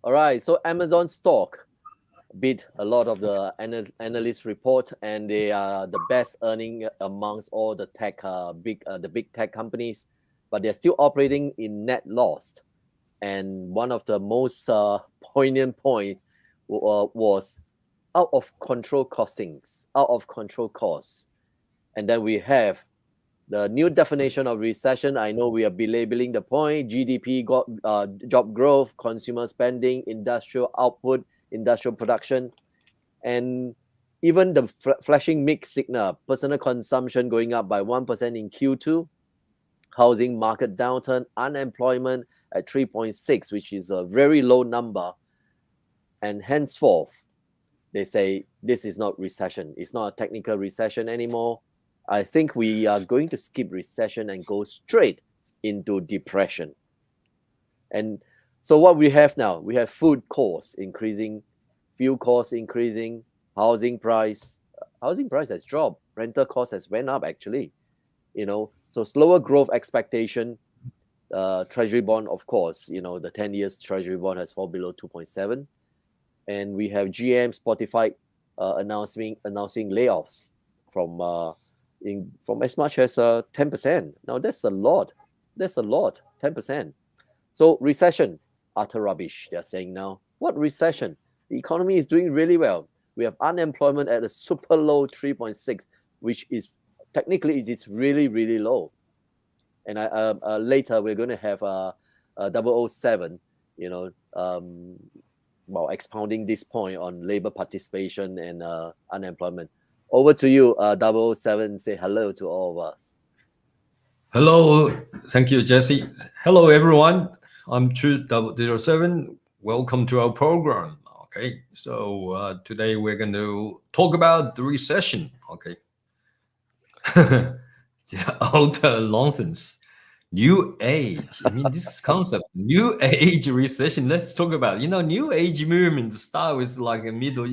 All right, so Amazon stock beat a lot of the analyst report, and they are the best earning amongst all the tech the big tech companies, but they're still operating in net loss. And one of the most poignant point was out of control costings, out of control costs. And then we have the new definition of recession. I know we are belabeling the point. GDP, job growth, consumer spending, industrial output, industrial production, and even the flashing mixed signal, personal consumption going up by 1% in Q2, housing market downturn, unemployment at 3.6, which is a very low number. And henceforth, they say this is not recession. It's not a technical recession anymore. I think we are going to skip recession and go straight into depression. And so what we have now, we have food costs increasing, fuel costs increasing, housing price has dropped, rental cost has went up actually, so slower growth expectation. Treasury bond, of course, the 10 years treasury bond has fallen below 2.7, and we have GM, Spotify announcing layoffs from as much as 10%. Now that's a lot. 10%. So recession, utter rubbish, they're saying now. What recession? The economy is doing really well. We have unemployment at a super low 3.6, which is technically it is really, really low. And later we're going to have 007, expounding this point on labor participation and unemployment. Over to you, 007. Say hello to all of us. Hello, thank you, Jesse. Hello, everyone. I'm True007. Welcome to our program. Okay, so today we're going to talk about the recession. Okay, all the nonsense. New age. I mean, this concept, new age recession. Let's talk about. New age movement start with like a middle,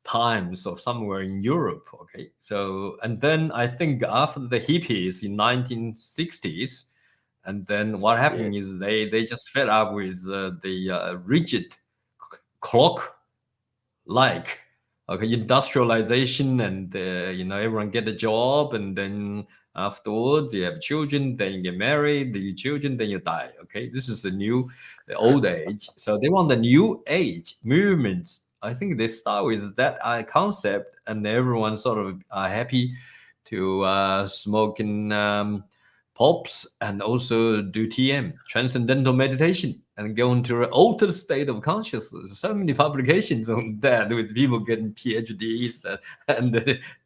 times or somewhere in Europe. Okay, so and then I think after the hippies in 1960s, and then what happened is they just fed up with the rigid clock like industrialization, and everyone get a job, and then afterwards you have children, then you get married, then you children, then you die. Okay, this is the old age. So they want the new age movements. I think they start with that concept, and everyone sort of are happy to smoke in pops and also do TM, transcendental meditation, and go into an altered state of consciousness. So many publications on that with people getting PhDs and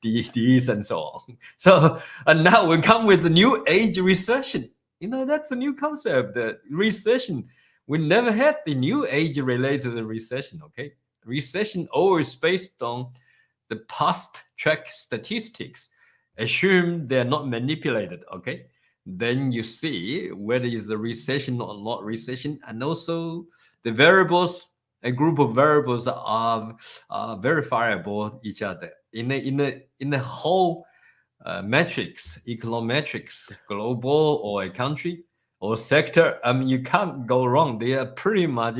DDs and so on. So, and now we come with the new age recession. That's a new concept, the recession. We never had the new age related to recession, okay? Recession always based on the past track statistics. Assume they're not manipulated, okay? Then you see whether it's a recession or not recession, and also the variables, a group of variables are verifiable each other in the whole metrics, econometrics, global or a country or sector. I mean, you can't go wrong. They are pretty much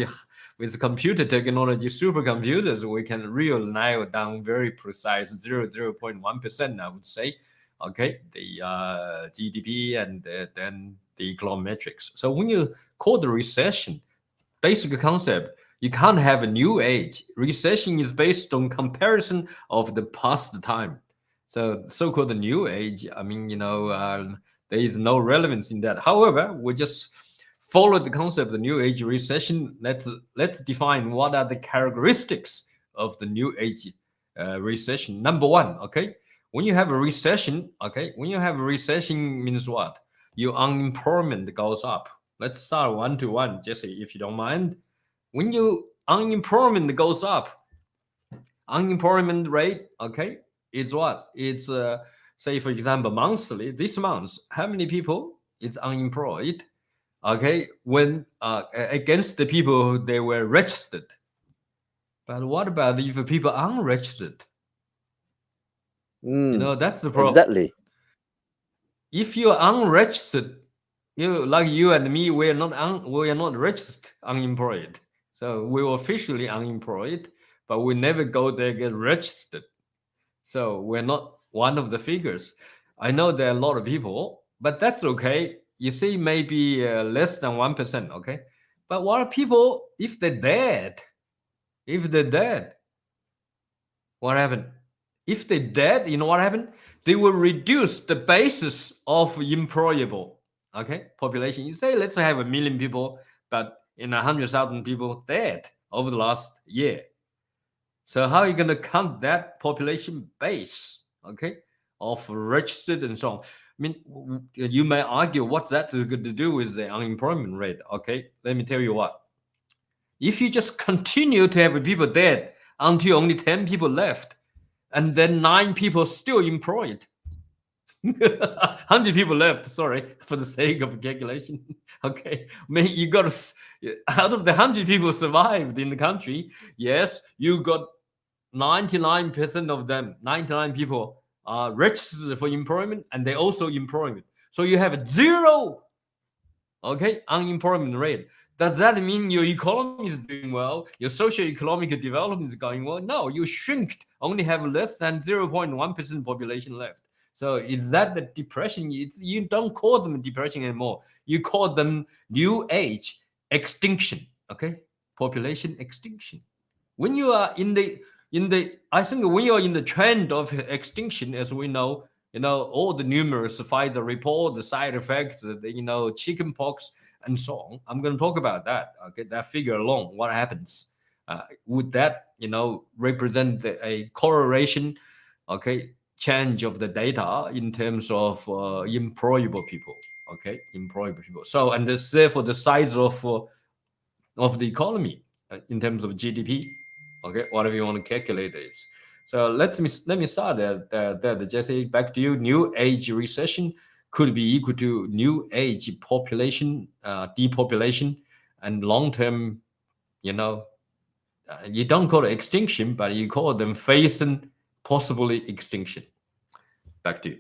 with computer technology, supercomputers, we can really nail down very precise 0.1%, I would say. Okay, the GDP and then the econometrics. So when you call the recession, basic concept, you can't have a new age. Recession is based on comparison of the past time. So so-called new age, I mean, there is no relevance in that. However, we just follow the concept of the new age recession. Let's define what are the characteristics of the new age recession. Number one, okay, when you have a recession, means what? Your unemployment goes up. Let's start one to one, Jesse, if you don't mind. When your unemployment goes up, unemployment rate, okay, it's what? It's say for example monthly. This month, how many people is unemployed? Okay, when against the people they were registered. But what about if the people are unregistered? That's the problem. Exactly. If you're unregistered, you and me, we are not registered unemployed. So we're officially unemployed, but we never go there get registered. So we're not one of the figures. I know there are a lot of people, but that's okay. You see, maybe less than 1%, okay? But what are people if they're dead? If they're dead, what happened? If they're dead, you know what happened? They will reduce the basis of employable, okay, population. You say let's have 1 million people, but in 100,000 people dead over the last year. So how are you going to count that population base, okay, of registered and so on? I mean, you may argue what's that going to do with the unemployment rate? Okay, let me tell you what. If you just continue to have people dead until only 10 people left, and then 9 people still employed, 100 people left, sorry, for the sake of calculation. Okay, you got out of the 100 people survived in the country, yes, you got 99% of them, 99 people are registered for employment and they also employment. So you have zero, okay, unemployment rate. Does that mean your economy is doing well? Your socio-economic development is going well? No, you shrinked, only have less than 0.1% population left. So is that the depression? You don't call them depression anymore. You call them new age extinction, okay? Population extinction. When you are I think when you're in the trend of extinction, as we know, all the numerous Pfizer report, the side effects, chicken pox and so on. I'm going to talk about that. Okay, that figure alone, what happens? Would that, represent a correlation? Okay, change of the data in terms of employable people. Okay, employable people. So, and therefore the size of the economy in terms of GDP. Okay, whatever you want to calculate is. So let me start there, Jesse. Back to you. New age recession could be equal to new age population depopulation and long term. You don't call it extinction, but you call them facing possibly extinction. Back to you.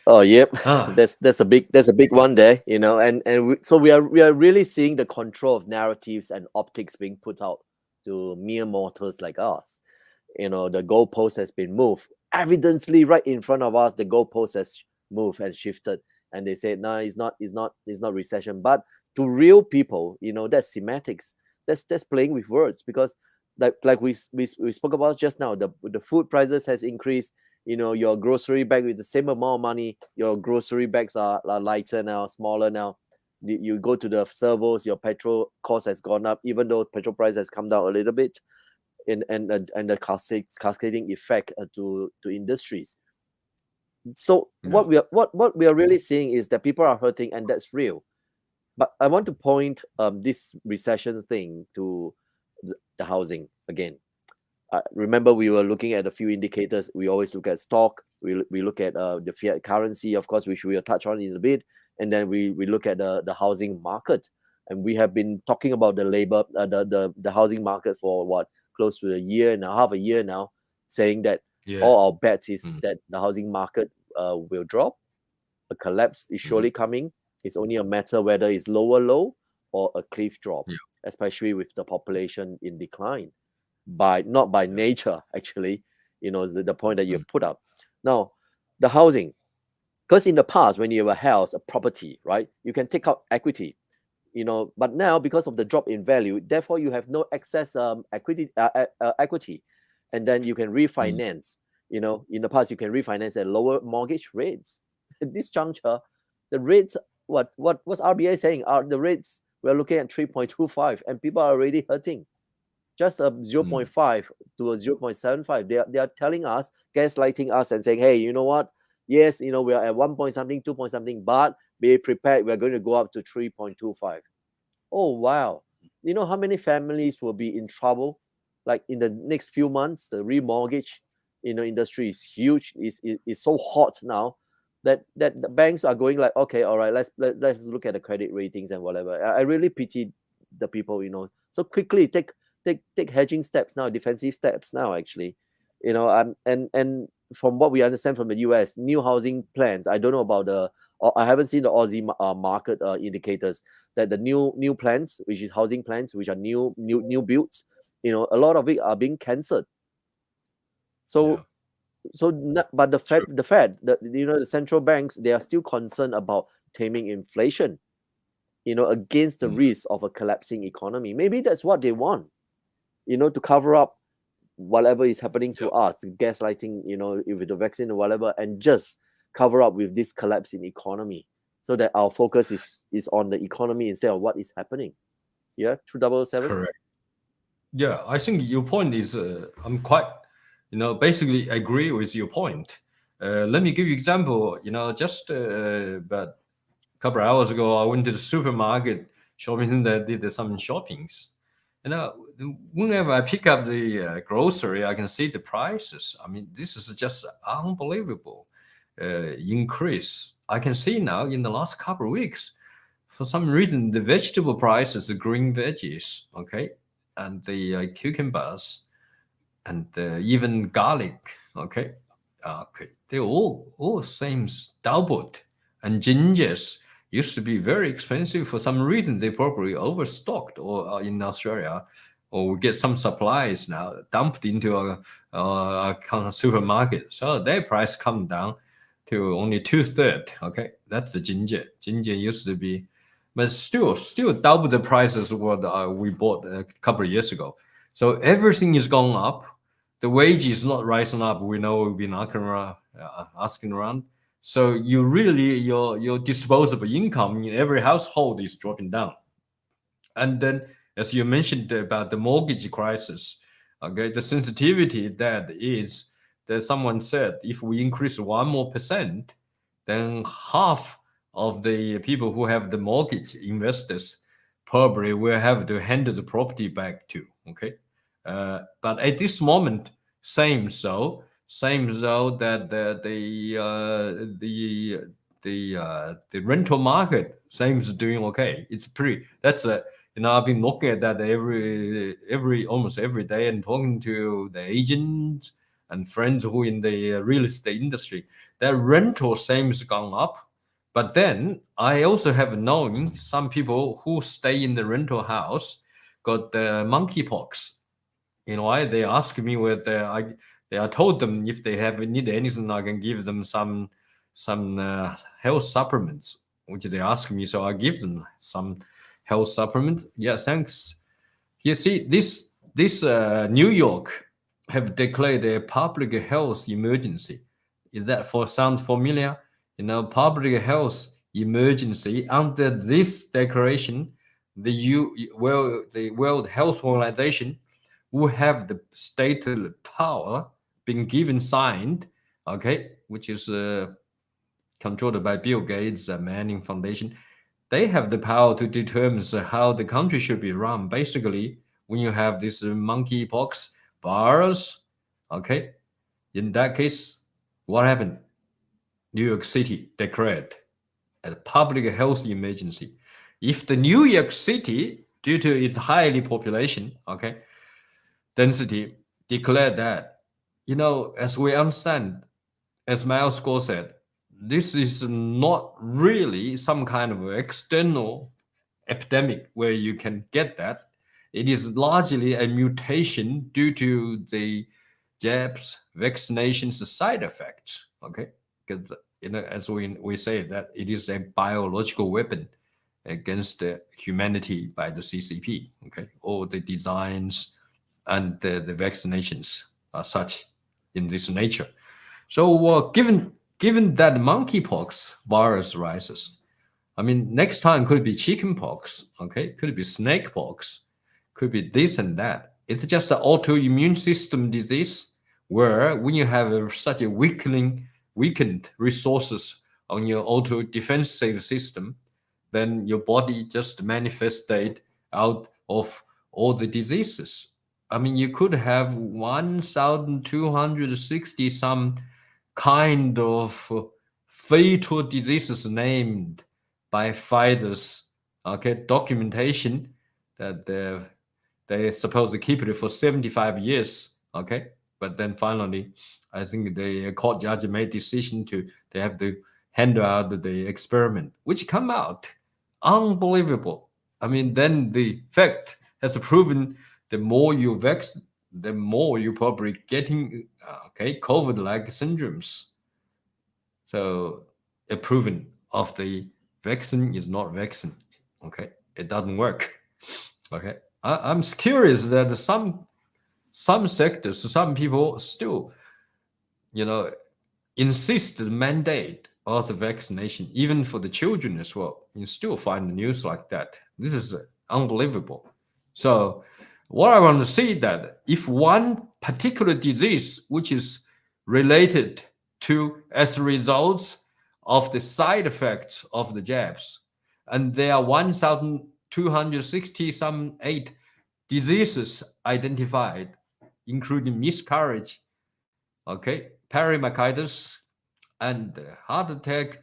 Oh, yep. Ah, That's a big one there, so we are really seeing the control of narratives and optics being put out to mere mortals like us. The goalpost has been moved. Evidently, right in front of us, the goalpost has moved and shifted, and they said, "No, it's not recession." But to real people, that's semantics. That's playing with words because, like we spoke about just now, the food prices has increased. Your grocery bag with the same amount of money, your grocery bags are lighter now, smaller now. You go to the servos, your petrol cost has gone up, even though petrol price has come down a little bit, and the cascading effect to industries. So no. what we are really seeing is that people are hurting, and that's real. But I want to point this recession thing to the housing again. Remember, we were looking at a few indicators. We always look at stock. We look at the fiat currency, of course, which we will touch on in a bit, and then we look at the housing market. And we have been talking about the housing market for what, close to a year and a half, a year now, saying that Yeah. all our bets is that the housing market will drop. A collapse is surely coming. It's only a matter whether it's lower low or a cliff drop, Yeah. especially with the population in decline. Not by nature, actually, the point that you put up. Now, the housing, because in the past, when you have a house, a property, right, you can take out equity, but now because of the drop in value, therefore you have no excess equity, and then you can refinance. In the past, you can refinance at lower mortgage rates. At this juncture, the rates, what's RBI saying? Are the rates we're looking at 3.25, and people are already hurting. Just a 0.5 to a 0.75. They are telling us, gaslighting us, and saying, hey, you know what? Yes, we are at 1 point something, 2 point something, but be prepared. We're going to go up to 3.25. Oh, wow. You know how many families will be in trouble? Like in the next few months, the remortgage, industry is huge. It's so hot now that the banks are going like, okay, all right, let's look at the credit ratings and whatever. I really pity the people, so quickly take hedging steps now, defensive steps now, actually, And from what we understand from the US, new housing plans. I don't know about I haven't seen the Aussie market indicators that the new plans, which is housing plans, which are new builds, a lot of it are being cancelled. So but the Fed, the central banks, they are still concerned about taming inflation, against the risk of a collapsing economy. Maybe that's what they want, to cover up whatever is happening to us, gaslighting, with the vaccine or whatever, and just cover up with this collapse in economy, so that our focus is on the economy instead of what is happening. Yeah, True007. Correct. Yeah, I think your point is, I'm quite, basically agree with your point. Let me give you example. Just about a couple of hours ago, I went to the supermarket shopping center, did some shoppings. Whenever I pick up the grocery, I can see the prices. I mean, this is just unbelievable increase. I can see now in the last couple of weeks, for some reason, the vegetable prices, the green veggies, okay, and the cucumbers, and even garlic, okay, they all seems doubled. And gingers used to be very expensive. For some reason, they probably overstocked, or in Australia, or we get some supplies now dumped into a kind of supermarket, so their price come down to only 2/3. Okay, that's the ginger. Ginger used to be, but still double the prices what we bought a couple of years ago. So everything is going up. The wage is not rising up. We know we've been asking around. So you really your disposable income in every household is dropping down. And then, as you mentioned about the mortgage crisis, okay, the sensitivity that is that someone said if we increase 1% more, then half of the people who have the mortgage investors probably will have to hand the property back to. Okay, but at this moment, same so that the rental market seems doing okay. It's pretty. That's a I've been looking at that almost every day and talking to the agents and friends who in the real estate industry. That rental seems gone up, but then I also have known some people who stay in the rental house got the monkeypox. Why they ask me whether I told them if they need anything, I can give them some health supplements, which they ask me, so I give them some health supplements. Yeah, thanks. You see, this New York have declared a public health emergency. Is that sound familiar? Public health emergency. Under this declaration, the World Health Organization, who have the state power, been given signed, okay, which is controlled by Bill Gates, Manning Foundation. They have the power to determine how the country should be run. Basically, when you have this monkeypox virus, okay, in that case, what happened? New York City declared a public health emergency. If the New York City, due to its highly population, okay, density, declared that, as we understand, as Miles Gore said, this is not really some kind of external epidemic where you can get that. It is largely a mutation due to the jabs, vaccinations side effects. Okay, because as we say that it is a biological weapon against humanity by the CCP. Okay, all the designs and the vaccinations are such in this nature. So given that monkeypox virus rises, I mean, next time could be chickenpox, okay? Could be snakepox, could be this and that. It's just an autoimmune system disease where when you have such a weakened resources on your auto defensive system, then your body just manifested out of all the diseases. I mean, you could have 1,260 some kind of fatal diseases named by Pfizer's documentation that they supposed to keep it for 75 years. Okay, But then finally, I think the court judge made decision to they have to handle out the experiment, which come out unbelievable. I mean, then the fact has proven the more you vex, the more you probably getting COVID-like syndromes. So a proven of the vaccine is not vaccine. Okay, it doesn't work. Okay, I'm curious that some sectors, some people still, you know, insist the mandate of the vaccination, even for the children as well. You still find the news like that. This is unbelievable. So, what I want to see that if one particular disease which is related to as a result of the side effects of the jabs, and there are 1,260 some 8 diseases identified, including miscarriage, okay, perimyositis, and heart attack,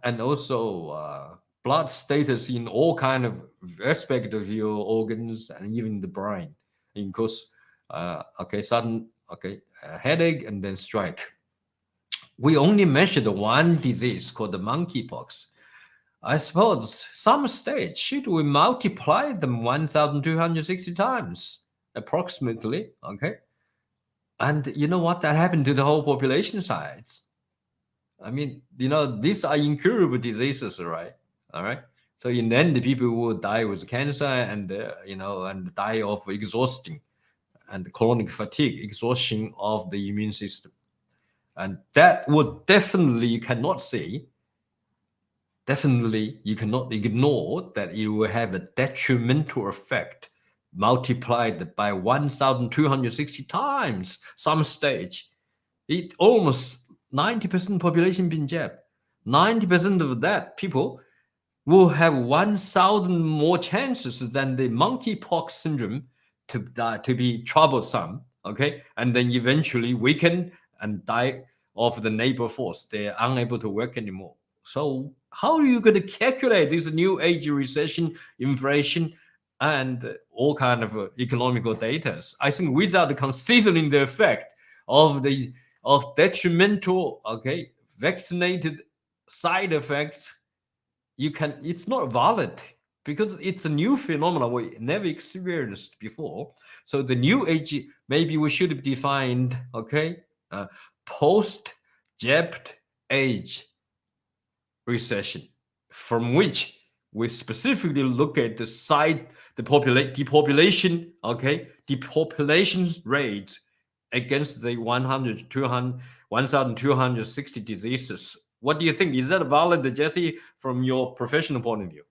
and also blood status in all kind of aspect of your organs and even the brain, because sudden headache and then stroke. We only measured one disease called the monkeypox. I suppose some stage should we multiply them 1,260 times approximately, okay? And you know what? That happened to the whole population size. I mean, these are incurable diseases, right? All right. So in the end, the people will die with cancer and and die of exhausting and chronic fatigue, exhaustion of the immune system, and that would definitely you cannot say. Definitely, you cannot ignore that it will have a detrimental effect multiplied by 1,260 times some stage. It almost 90% population being jabbed. 90% of that people will have 1,000 more chances than the monkeypox syndrome to be troublesome, okay? And then eventually weaken and die of the neighbor force. They're unable to work anymore. So how are you going to calculate this new age recession, inflation, and all kind of economical data? I think without considering the effect of detrimental, vaccinated side effects, it's not valid because it's a new phenomenon we never experienced before. So the new age, maybe we should have defined, post jabbed age recession, from which we specifically look at depopulation rate against the 1,260 diseases. What do you think? Is that valid, Jesse, from your professional point of view?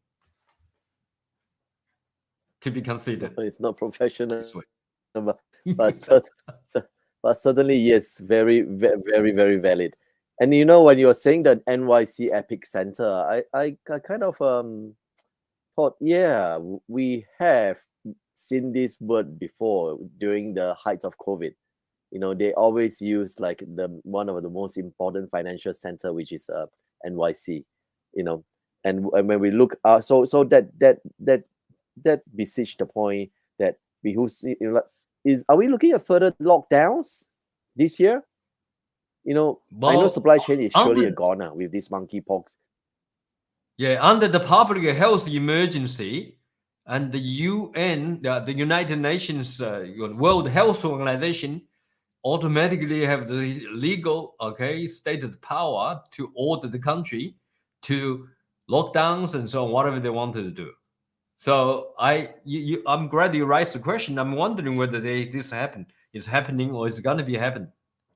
To be considered. It's not professional, This way. but certainly yes, very, very, very valid. And when you're saying that NYC Epic Center, I kind of thought, yeah, we have seen this word before during the height of COVID. They always use like one of the most important financial center, which is NYC. And when we look so that besieged the point that are we looking at further lockdowns this year? I know supply chain is surely a goner with this monkeypox. Yeah, under the public health emergency and the UN, the United Nations World Health Organization, automatically have the legal, stated power to order the country to lockdowns and so on, whatever they wanted to do. So I'm glad you raised the question. I'm wondering whether this is happening or is going to be happening.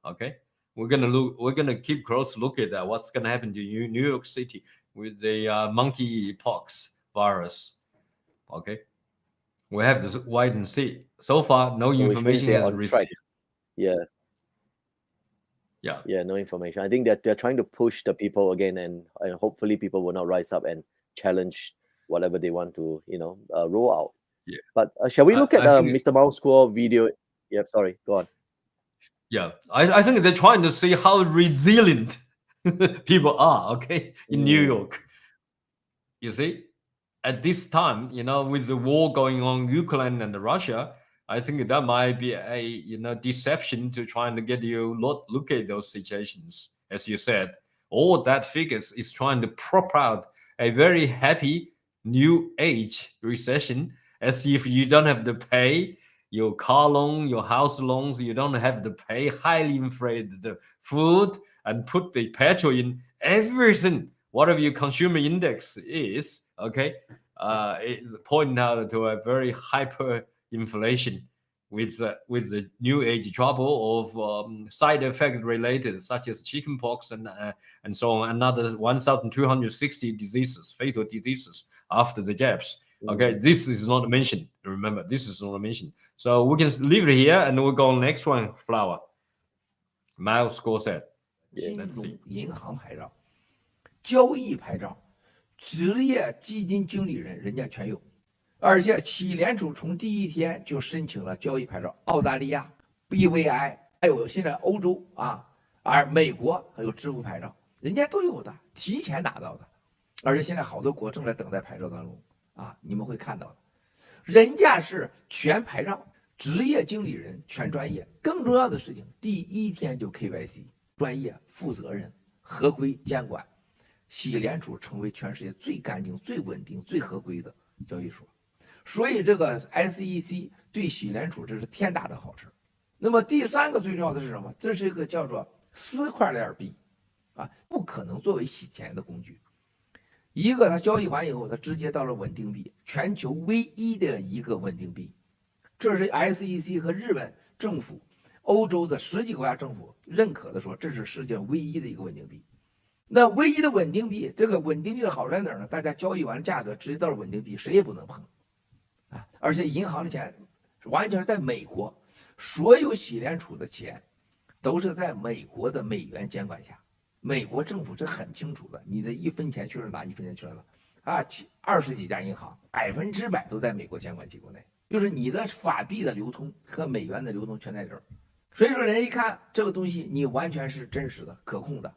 Okay, we're gonna keep close look at that. What's gonna happen to New York City with the monkeypox virus? Okay, we have to wait and see. So far, no information has received. Yeah. Yeah. Yeah, no information. I think that they're trying to push the people again, and hopefully people will not rise up and challenge whatever they want to, roll out. Yeah. But shall we look at Mr. Mouse Squall video? Yeah, sorry, go on. Yeah, I think they're trying to see how resilient people are, in New York. You see, at this time, with the war going on Ukraine and Russia, I think that might be a deception to trying to get you look at those situations. As you said, all that figures is trying to prop out a very happy new age recession, as if you don't have to pay your car loan, your house loans, you don't have to pay highly inflated food and put the petrol in everything. Whatever your consumer index is, okay, it's pointing out to a very hyper inflation with the new age trouble of side effects related, such as chickenpox and so on, another 1,260 diseases, fatal diseases after the jabs. Okay, this is not mentioned. Remember, this is not mentioned. So we can leave it here, and we'll go on next one. Flower. Miles score said.金融银行牌照、交易牌照、职业基金经理人，人家全有。而且美联储从第一天就申请了交易牌照，澳大利亚、BVI， 还有现在欧洲啊，而美国还有支付牌照，人家都有的，提前拿到的。而且现在好多国正在等待牌照当中啊，你们会看到的。人家是全牌照，职业经理人全专业。更重要的事情，第一天就 KYC。专业、负责任、合规监管，美联储成为全世界最干净、最稳定、最合规的交易所。所以这个 SEC 对美联储这是天大的好事。那么第三个最重要的是什么？这是一个叫做丝块链币，啊，不可能作为洗钱的工具。一个它交易完以后，它直接到了稳定币，全球唯一的一个稳定币。这是 SEC 和日本政府。欧洲的10几个国家政府认可的说，这是世界唯一的一个稳定币。那唯一的稳定币，这个稳定币的好在哪儿呢？大家交易完了价格直接到了稳定币，谁也不能碰啊！而且银行的钱完全是在美国，所有美联储的钱都是在美国的美元监管下。美国政府是很清楚的，你的1分钱去了哪，1分钱去了哪啊！20几家银行100%都在美国监管机构内，就是你的法币的流通和美元的流通全在这儿。所以说，人一看这个东西，你完全是真实的、可控的，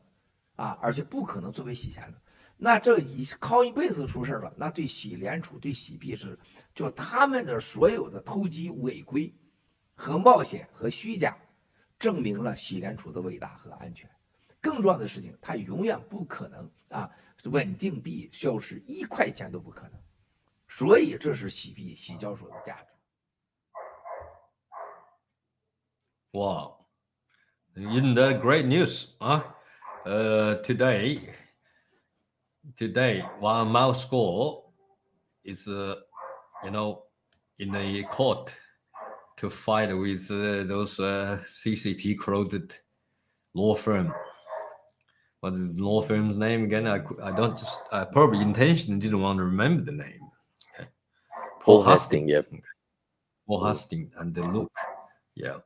啊，而且不可能作为洗钱的。那这一Coinbase出事了，那对美联储、对洗币是，就他们的所有的投机、违规和冒险和虚假，证明了美联储的伟大和安全。更重要的事情，它永远不可能啊，稳定币消失1块钱都不可能。所以这是美交所的价值。Wow, isn't that great news? Today, while Miles score is, in the court to fight with those CCP corroded law firm. What is the law firm's name again? I don't just probably intentionally didn't want to remember the name. Okay. Paul Hastings, yep. Paul Hastings and the look, yeah.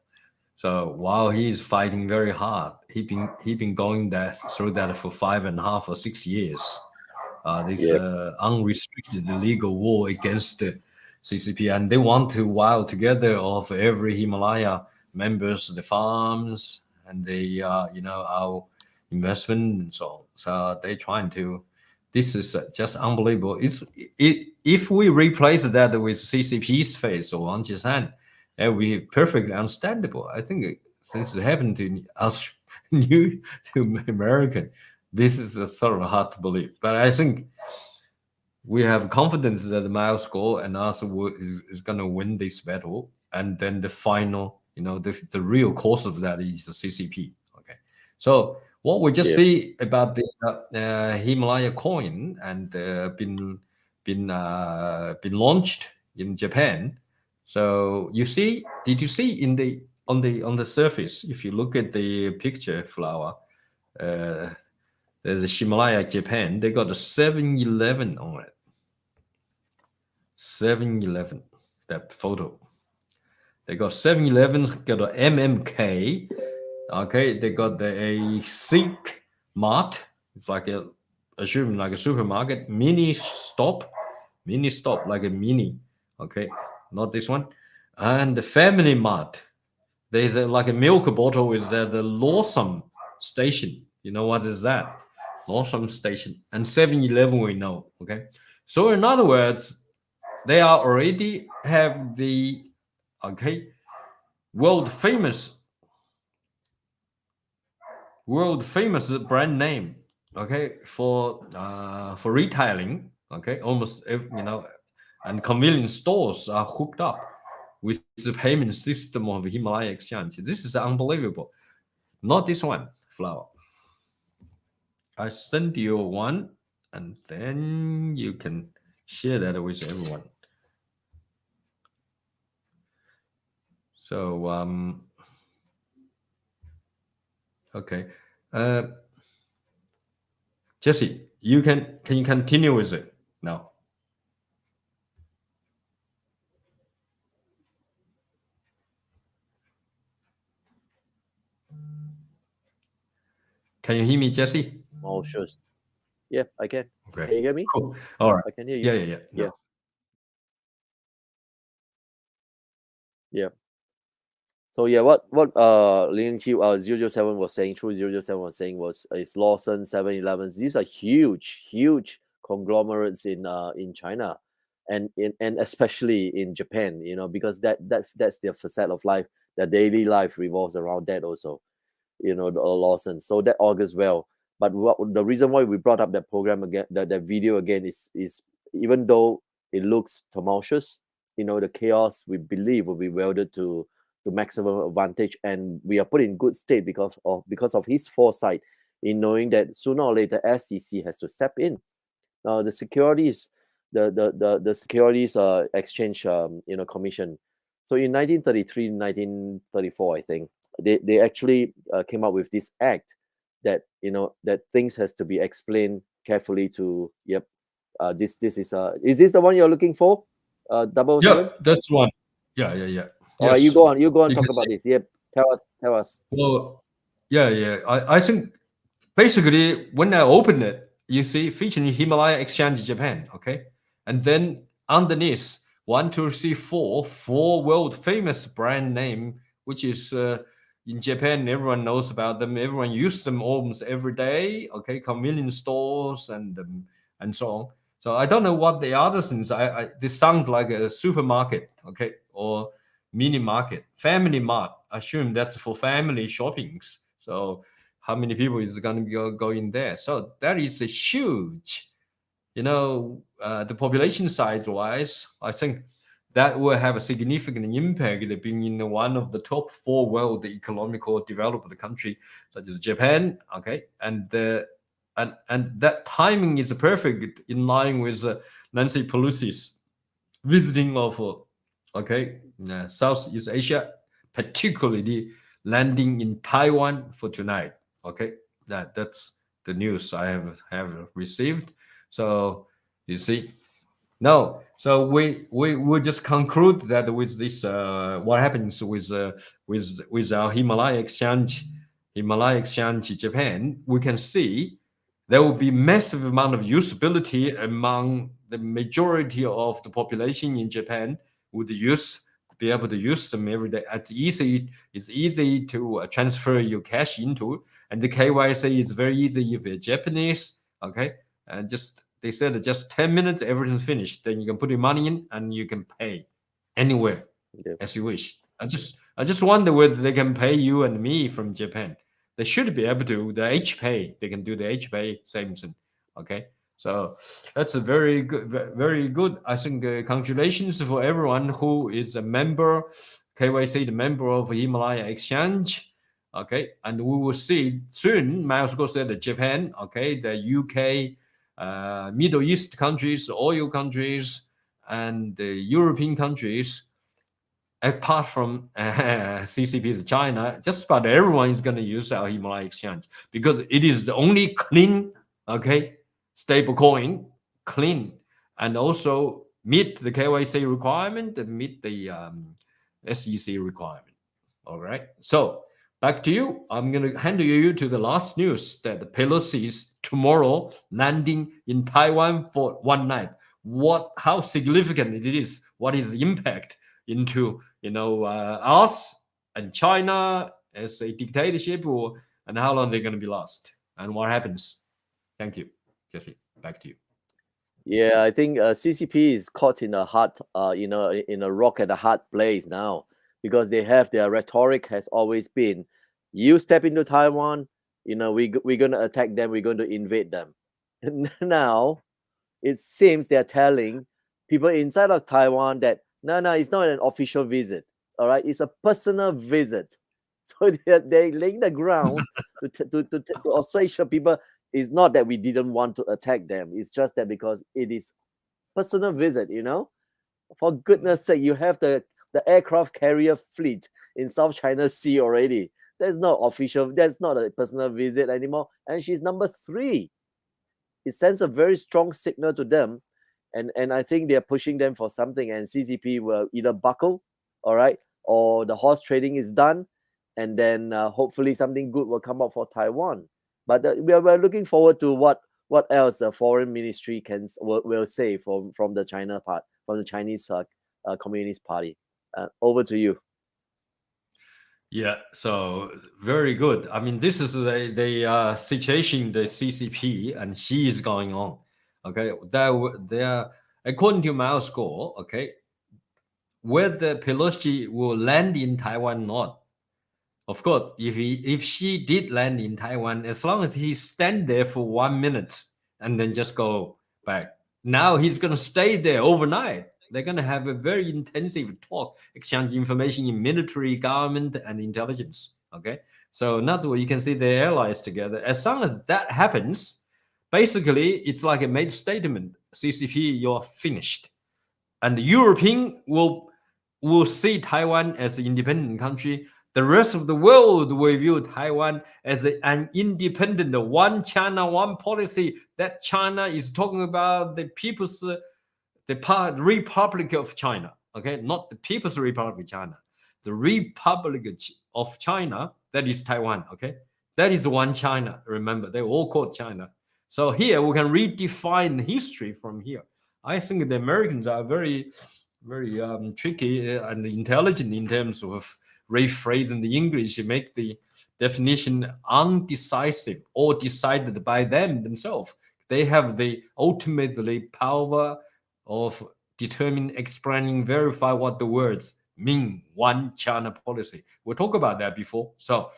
So while he's fighting very hard, he been going through that for 5.5 or 6 years. This unrestricted legal war against the CCP, and they want to wile together of every Himalaya members, the farms, and the our investment and so on. So they're trying to. This is just unbelievable. If we replace that with CCP's face or Wang Jisan, it would be perfectly understandable. I think since it happened to us, new to American, this is sort of hard to believe. But I think we have confidence that the Miles score and us is going to win this battle. And then the final, the real cause of that is the CCP. Okay. So what we just see about the Himalaya coin and been launched in Japan. So did you see on the surface, if you look at the picture, Flower, there's a Himalaya Japan, they got a 7-Eleven on it. 7-Eleven, that photo. They got 7-Eleven, got a MMK, okay, they got a Think Mart, it's like assuming like a supermarket, mini stop, like a mini, okay. Not this one. And the Family Mart. There's like a milk bottle with the Lawson station. You know what is that? Lawson station. And 7-Eleven we know. Okay. So in other words, they are already have the okay, world famous brand name, okay, for retailing, okay, almost and convenience stores are hooked up with the payment system of Himalaya Exchange. This is unbelievable. Not this one, Flower. I sent you one, and then you can share that with everyone. So okay, Jesse, can you continue with it now? Can you hear me, Jesse? Oh, sure. Yeah, I can. Okay. Can you hear me? Cool. All right. I can hear you. Yeah. Yeah. No. Yeah. So yeah, what Ling Qi 007 was saying, True007 was saying is Lawson, 7-Elevens. These are huge conglomerates in China, and especially in Japan. Because that's their facet of life. Their daily life revolves around that also. The Lawson. So that augurs well. But the reason why we brought up that program again, that video again, is even though it looks tumultuous, the chaos we believe will be welded to maximum advantage, and we are put in good state because of his foresight in knowing that sooner or later SEC has to step in. The securities, the securities exchange commission. So in 1933, 1934, I think they actually came up with this act that that things has to be explained carefully to. Yep. This is this the one you're looking for? 007. Yeah, that's one. Yeah. All right, Yes. you go on. You Talk can about say. this. Yep. Tell us. Well, yeah. I think basically when I open it, you see featuring Himalaya Exchange Japan, okay, and then underneath 1, 2, 3, 4 world famous brand name, which is in Japan, everyone knows about them. Everyone uses them almost every day. Okay, convenience stores and so on. So I don't know what the other things. This sounds like a supermarket, okay, or mini market, family mart. I assume that's for family shoppings. So how many people is going to go in there? So that is a huge, the population size wise, I think that will have a significant impact being in one of the top 4 world economical developed country, such as Japan. Okay, and that timing is perfect in line with Nancy Pelosi's visiting of Southeast Asia, particularly landing in Taiwan for tonight. Okay, that's the news I have received. So you see, no. So we just conclude that with this, what happens with our Himalaya Exchange Japan, we can see there will be massive amount of usability among the majority of the population in Japan would be able to use them every day. It's easy to transfer your cash into, and the KYC is very easy if you're Japanese. Okay, and they said just 10 minutes, everything's finished. Then you can put your money in and you can pay anywhere as you wish. I just wonder whether they can pay you and me from Japan. They should be able to. The H pay, they can do the H pay, same thing. Okay, so that's a very good. I think congratulations for everyone who is a member, KYC, the member of Himalaya Exchange. Okay, and we will see soon. Miles Go said that Japan, okay, the UK, Middle East countries, oil countries, and the European countries, apart from CCP's China, just about everyone is going to use our Himalaya Exchange because it is the only clean, okay, stable coin, clean, and also meet the KYC requirement and meet the SEC requirement. All right. So back to you. I'm going to hand you to the last news that the Pelosi's tomorrow landing in Taiwan for one night. How significant it is? What is the impact into us and China as a dictatorship, and how long they're going to be lost, and what happens? Thank you, Jesse. Back to you. Yeah, I think CCP is caught in a hard, in a rock at a hard place now. because they have their rhetoric has always been, you step into Taiwan, we're going to attack them, we're going to invade them. And now it seems they're telling people inside of Taiwan that no, it's not an official visit. All right, it's a personal visit. So they're laying the ground to Australian people. It's not that we didn't want to attack them. It's just that because it is personal visit. For goodness sake, you have the aircraft carrier fleet in South China Sea already. That's not official. That's not a personal visit anymore. And she's number 3. It sends a very strong signal to them, and I think they're pushing them for something. And CCP will either buckle, all right, or the horse trading is done, and then hopefully something good will come up for Taiwan. But we're looking forward to what else the foreign ministry will say from the China part, from the Chinese Communist Party. Over to you. Yeah, so very good. I mean, this is the situation the CCP and Xi is going on. Okay, there according to my score. Okay, whether Pelosi will land in Taiwan or not. Of course, if she did land in Taiwan, as long as he stand there for 1 minute and then just go back, now he's going to stay there overnight. They're going to have a very intensive talk, exchange information in military, government, and intelligence. Okay, so in other words, you can see the allies together. As long as that happens, basically, it's like a made statement. CCP, you're finished, and the European will see Taiwan as an independent country. The rest of the world will view Taiwan as an independent, one China, one policy. That China is talking about the People's Republic of China. Okay, not the People's Republic of China, the Republic of China. That is Taiwan. Okay, that is one China. Remember, they all called China. So here we can redefine history from here. I think the Americans are very, very tricky and intelligent in terms of rephrasing the English to make the definition undecisive or decided by them themselves. They have the ultimately power of determine, explaining, verify what the words mean. One China policy. We'll talk about that before. So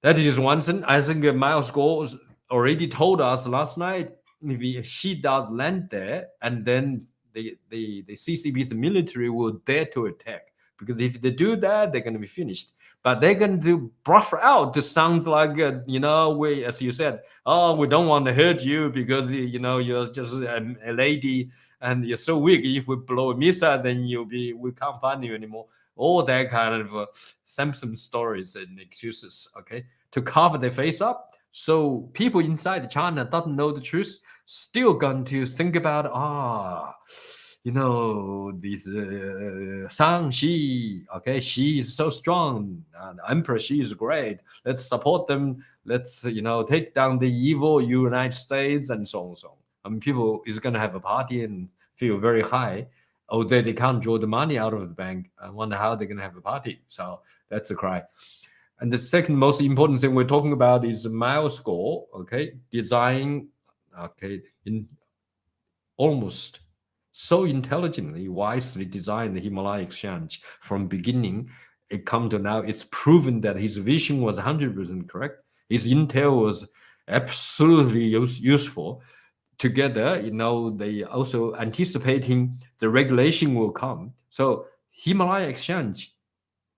that is one thing. I think Miles Gore already told us last night, if she does land there, and then the CCP's military will dare to attack. Because if they do that, they're going to be finished. But they're going to buffer out. This sounds like, we, as you said, we don't want to hurt you because, you're just a lady and you're so weak. If we blow a missile, then we can't find you anymore. All that kind of Samson stories and excuses, okay, to cover their face up. So people inside China don't know the truth, still going to think about, this Sang Xi, okay, she is so strong. The Emperor Xi is great. Let's support them. Let's, take down the evil United States and so on and so on. I mean, people is going to have a party and feel very high. Although they can't draw the money out of the bank. I wonder how they're going to have a party. So that's a cry. And the second most important thing we're talking about is Miles Gore, okay, design, okay, in almost so intelligently, wisely designed the Himalaya Exchange from beginning. It come to now, it's proven that his vision was 100% correct. His intel was absolutely useful. Together, they also anticipating the regulation will come. So Himalaya Exchange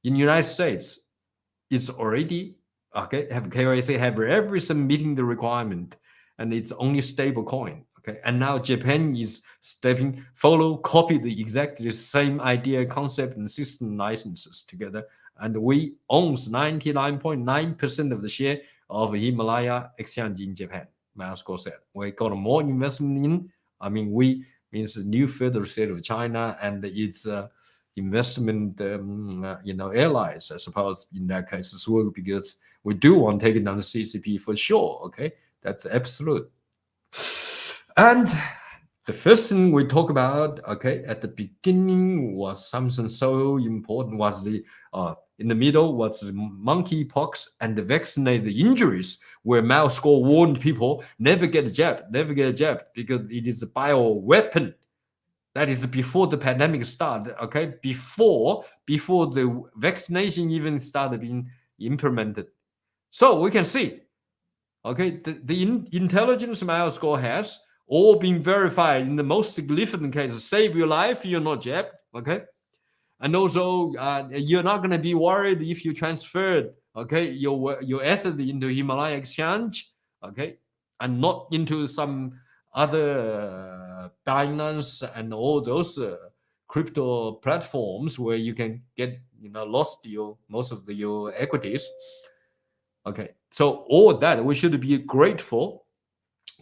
in the United States is already have KYC, have everything meeting the requirement, and it's only stable coin. Okay, and now Japan is copy the exactly same idea, concept, and system licenses together, and we owns 99.9% of the share of Himalaya Exchange in Japan. Miles Gore said, we got more investment in. I mean, we means the new federal state of China and its investment, allies, I suppose, in that case as well, because we do want to take it down the CCP for sure. Okay, that's absolute. And the first thing we talk about, okay, at the beginning was something so important, was the in the middle was the monkeypox and the vaccinated injuries, where Miles Gore warned people never get jabbed, because it is a bioweapon. That is before the pandemic started, okay? Before the vaccination even started being implemented. So we can see, okay, the intelligence mile score has all been verified in the most significant cases. Save your life, you're not jabbed, okay? And also, you're not going to be worried if you transferred, okay, your asset into Himalaya exchange, okay, and not into some other Binance and all those crypto platforms where you can get lost most of your equities. Okay, so all that we should be grateful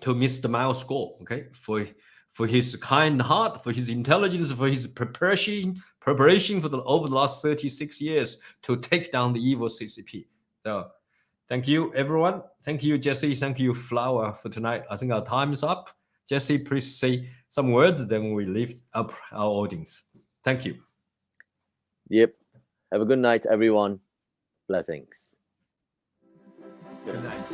to Mr. Miles Gore, okay, for his kind heart, for his intelligence, for his preparation for over the last 36 years to take down the evil CCP. So thank you, everyone. Thank you, Jesse. Thank you, Flower, for tonight. I think our time is up. Jesse, please say some words, then we lift up our audience. Thank you. Yep. Have a good night, everyone. Blessings. Good night.